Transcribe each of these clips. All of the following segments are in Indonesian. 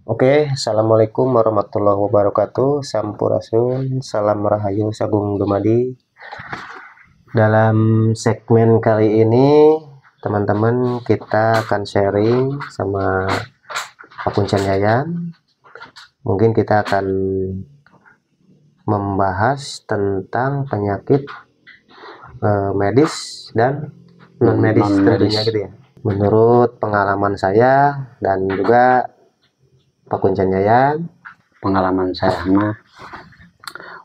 Oke, assalamualaikum warahmatullahi wabarakatuh. Sampurasun, salam rahayu, sagung dumadi. Dalam segmen kali ini, teman-teman kita akan sharing sama Pak Kuncen Yayan. Mungkin kita akan membahas tentang penyakit medis dan non medis tentunya gitu ya. Menurut pengalaman saya dan juga Pak Kuncen Yayan, pengalaman saya mah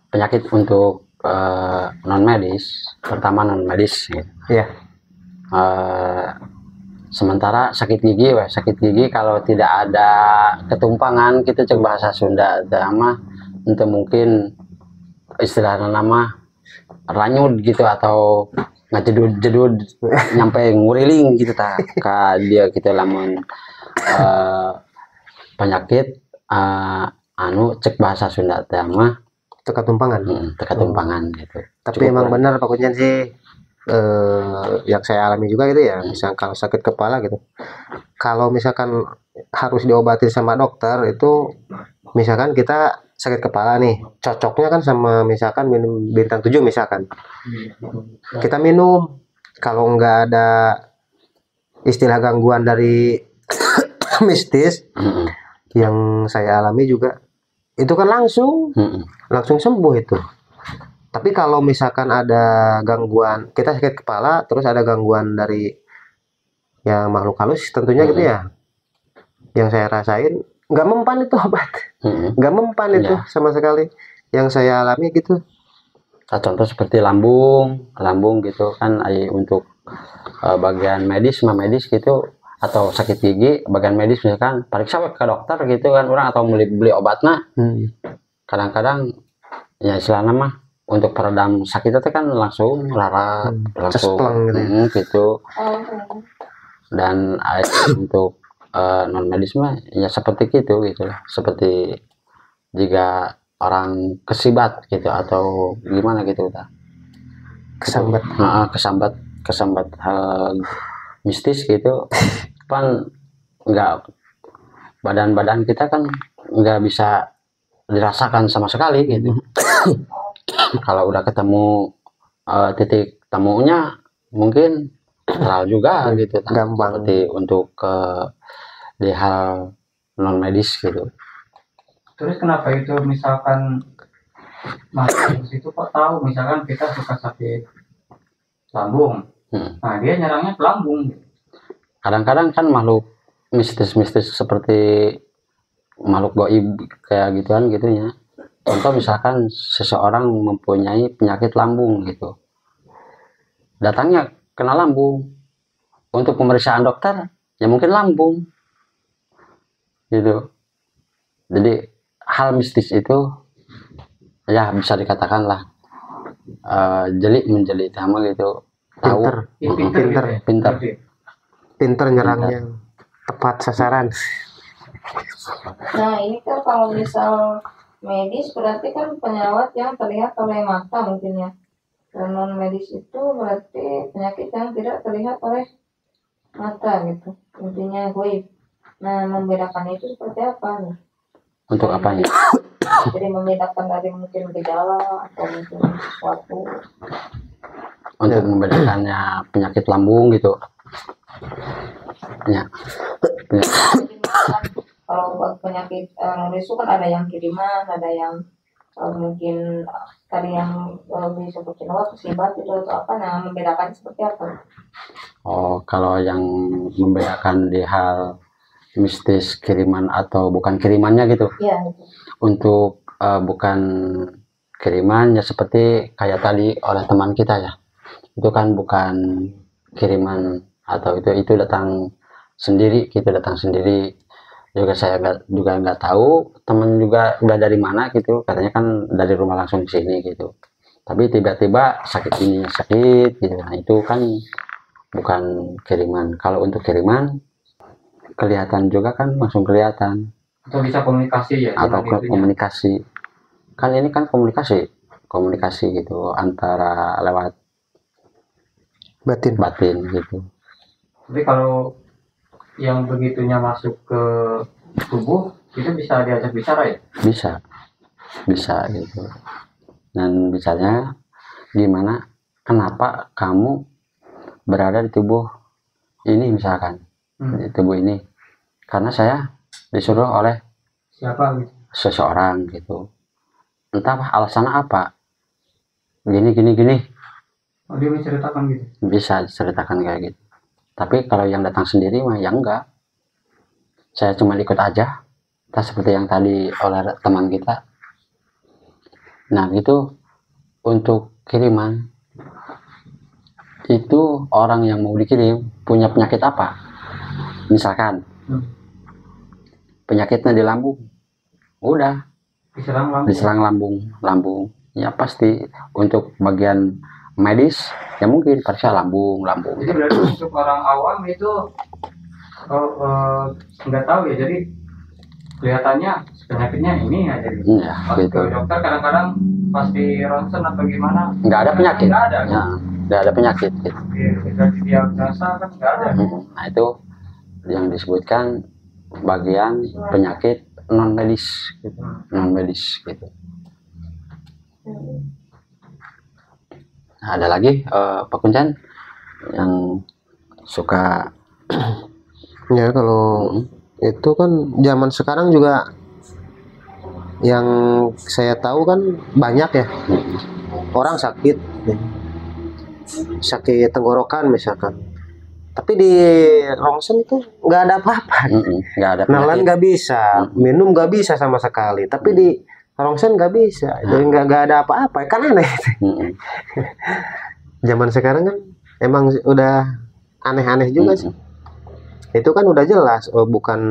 penyakit untuk non medis, pertama non medis gitu. ya. Sementara sakit gigi kalau tidak ada ketumpangan kita cek bahasa Sunda mah untuk mungkin istilahnya nama ranyut gitu atau ngajedud nyampe nguriling gitu dia gitu lamun penyakit anu cek bahasa Sunda mah Teka tumpangan. teka tumpangan gitu. Tapi Cukup emang kurang. benar Pak Kuncen sih, yang saya alami juga gitu ya. Misal kalau sakit kepala gitu, kalau misalkan harus diobati sama dokter itu, misalkan kita sakit kepala nih, cocoknya kan sama misalkan minum bintang 7 misalkan. Kita minum, kalau nggak ada istilah gangguan dari mistis yang saya alami juga, itu kan langsung sembuh itu. Tapi kalau misalkan ada gangguan, kita sakit kepala terus ada gangguan dari yang makhluk halus tentunya gitu ya, yang saya rasain nggak mempan itu obat, nggak mempan itu sama sekali yang saya alami gitu. Contoh seperti lambung gitu kan untuk bagian medis gitu, atau sakit gigi bagian medis misalkan periksa ke dokter gitu kan orang, atau beli obatnya. Kadang-kadang ya istilahnya mah untuk peredam sakit itu kan langsung langsung gitu. Dan untuk non medis mah ya seperti gitu lah, seperti jika orang kesibat gitu atau gimana gitu kesambat hal mistis gitu kan, nggak badan kita kan nggak bisa dirasakan sama sekali gitu. Kalau udah ketemu titik temunya mungkin real juga gitu, gampang. Seperti untuk di hal non medis gitu. Terus kenapa itu misalkan masuk situ kok tahu misalkan kita suka sakit lambung, nah dia nyerangnya ke lambung. Kadang-kadang kan makhluk mistis seperti makhluk gaib kayak gituan gitunya. Contoh misalkan seseorang mempunyai penyakit lambung gitu, datangnya kena lambung, untuk pemeriksaan dokter ya mungkin lambung gitu. Jadi hal mistis itu ya bisa dikatakan lah jeli sama gitu, tahu pinter nyerangnya, tepat sasaran. Nah ini kan kalau misal medis berarti kan penyakit yang terlihat oleh mata mungkin ya, dan non medis itu berarti penyakit yang tidak terlihat oleh mata gitu, intinya gaib. Nah membedakannya itu seperti apa nih? Untuk apanya? Jadi membedakan dari mungkin gejala atau mungkin sesuatu. Untuk membedakannya penyakit lambung gitu ya. Kalau buat penyakit itu kan ada yang kiriman, ada yang mungkin tadi yang disebutin kesibat itu atau apa. Nah membedakannya seperti apa? Kalau yang membedakan di hal mistis kiriman atau bukan kirimannya gitu ya, untuk bukan kiriman ya seperti kayak tadi oleh teman kita ya, itu kan bukan kiriman atau itu datang sendiri gitu, juga saya nggak tahu teman juga udah dari mana gitu, katanya kan dari rumah langsung ke sini gitu, tapi tiba-tiba sakit gitu. Nah itu kan bukan kiriman. Kalau untuk kiriman kelihatan juga kan, langsung kelihatan, atau bisa komunikasi ya, atau komunikasi kan, ini kan komunikasi gitu antara lewat batin gitu. Tapi kalau yang begitunya masuk ke tubuh itu bisa diajak bicara ya? Bisa gitu. Dan bicaranya gimana, kenapa kamu berada di tubuh ini misalkan, di tubuh ini, karena saya disuruh oleh Siapa gitu? seseorang gitu, entah alasannya apa, gini. Oh, dia menceritakan gitu. Bisa diceritakan kayak gitu. Tapi kalau yang datang sendiri mah ya enggak, saya cuma ikut aja, entah seperti yang tadi oleh teman kita. Nah itu untuk kiriman, itu orang yang mau dikirim punya penyakit apa, misalkan penyakitnya di lambung, udah diserang lambung ya pasti untuk bagian medis ya mungkin periksa lambung. Jadi berarti untuk orang awam itu nggak tahu ya, jadi kelihatannya penyakitnya ini aja gitu. Ya, Pas gitu. ke dokter kadang-kadang pas di ronsen atau gimana Nggak ada penyakit, nggak ada penyakit gitu. Ketika didiagnosa kan nggak ada. Nah itu yang disebutkan bagian penyakit non medis gitu. Nah, ada lagi Pak Kuncan yang suka Ya kalau itu kan zaman sekarang juga yang saya tahu kan banyak ya orang sakit tenggorokan misalkan, tapi di rongsen itu nggak ada apa-apa, nggak ada nalan nggak bisa, minum nggak bisa sama sekali, tapi di rongsen nggak bisa, jadi nggak ada apa-apa, kan aneh. Zaman sekarang kan emang udah aneh-aneh juga sih. Itu kan udah jelas, bukan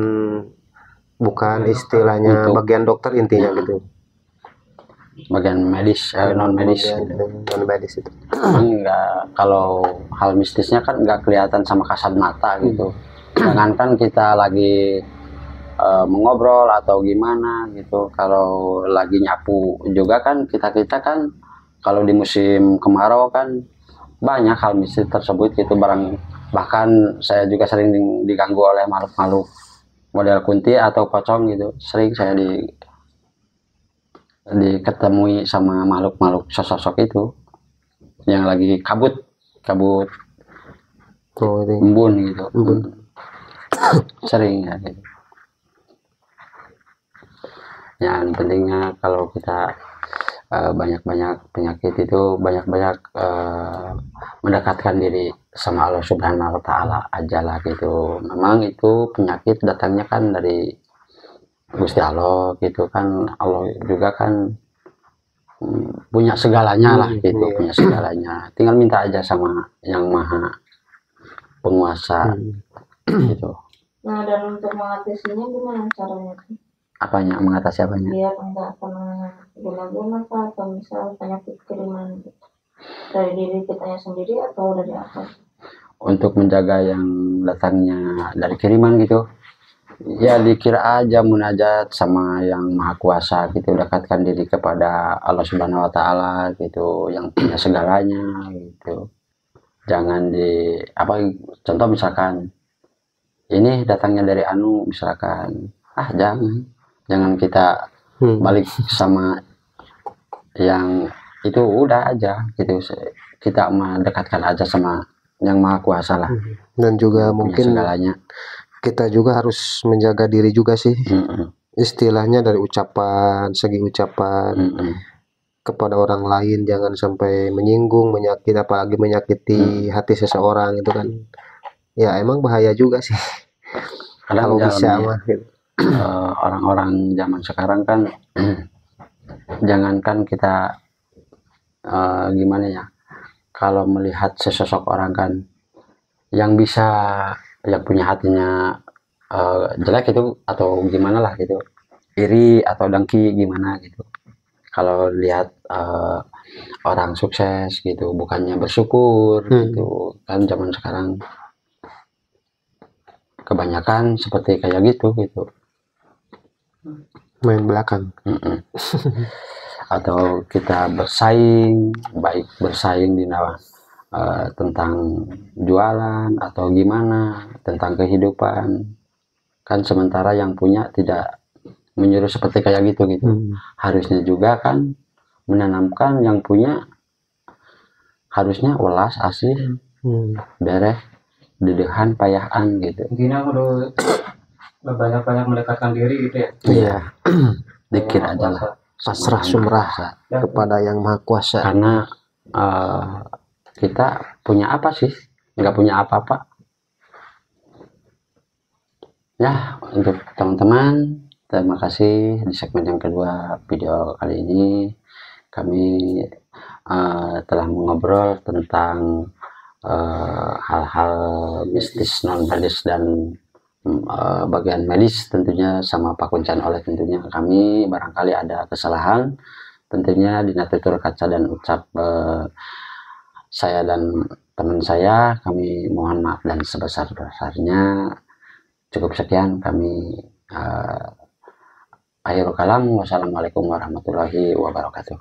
istilahnya Untuk bagian dokter intinya gitu. Bagian medis, non medis gitu. Non medis itu. Enggak, kalau hal mistisnya kan nggak kelihatan sama kasat mata gitu. Jangankan kita lagi mengobrol atau gimana gitu, kalau lagi nyapu juga kan kita kan kalau di musim kemarau kan banyak hal mistis tersebut gitu. Bahkan saya juga sering diganggu oleh makhluk-makhluk model kunti atau pocong gitu, sering saya diketemui sama makhluk-makhluk sosok itu yang lagi kabut embun gitu. Sering ya gitu. Yang pentingnya kalau kita banyak-banyak penyakit itu banyak-banyak mendekatkan diri sama Allah Subhanahu wa Ta'ala aja lah gitu. Memang itu penyakit datangnya kan dari Gusti Allah gitu kan. Allah juga kan punya segalanya lah gitu, punya segalanya. Tinggal minta aja sama yang maha penguasa gitu. Nah, dan untuk mengatasinya gimana caranya? Apanya, mengatasi apanya? Biar enggak kena guna-guna atau misal penyakit kiriman gitu. Dari diri kitanya sendiri atau dari apa? Untuk menjaga yang datangnya dari kiriman gitu, ya dikira aja munajat sama yang maha kuasa gitu, dekatkan diri kepada Allah Subhanahu wa Ta'ala gitu, yang punya segalanya gitu. Jangan contoh misalkan ini datangnya dari anu misalkan, jangan kita balik sama yang itu, udah aja gitu, kita mendekatkan aja sama yang maha kuasa lah. Dan juga mungkin segalanya kita juga harus menjaga diri juga sih. Istilahnya dari segi ucapan kepada orang lain, jangan sampai menyinggung, apalagi menyakiti hati seseorang itu kan ya emang bahaya juga sih. Kalau bisa mah gitu. Orang-orang zaman sekarang kan jangankan kita gimana ya, kalau melihat sesosok orang kan yang punya hatinya jelek itu atau gimana lah gitu, iri atau dengki gimana gitu, kalau lihat orang sukses gitu bukannya bersyukur gitu kan. Zaman sekarang kebanyakan seperti kayak gitu main belakang. Atau kita bersaing di tentang jualan atau gimana, tentang kehidupan kan, sementara yang punya tidak menyuruh seperti kayak gitu gitu. Harusnya juga kan menanamkan yang punya harusnya welas asli beres dedehan payahan gitu. Intinya kudu banyak-banyak mendekatkan diri gitu ya. Iya. Dikit aja lah, Pasrah sumrah kepada yang maha kuasa. karena kita punya apa sih, nggak punya apa-apa ya. Untuk teman-teman, terima kasih. Di segmen yang kedua video kali ini kami telah mengobrol tentang hal-hal mistis, non medis dan bagian medis tentunya sama Pak Kuncan. Oleh tentunya kami barangkali ada kesalahan tentunya di tutur kaca dan ucap saya dan teman saya, kami mohon maaf dan sebesar-besarnya. Cukup sekian kami akhirul kalam. Wassalamualaikum warahmatullahi wabarakatuh.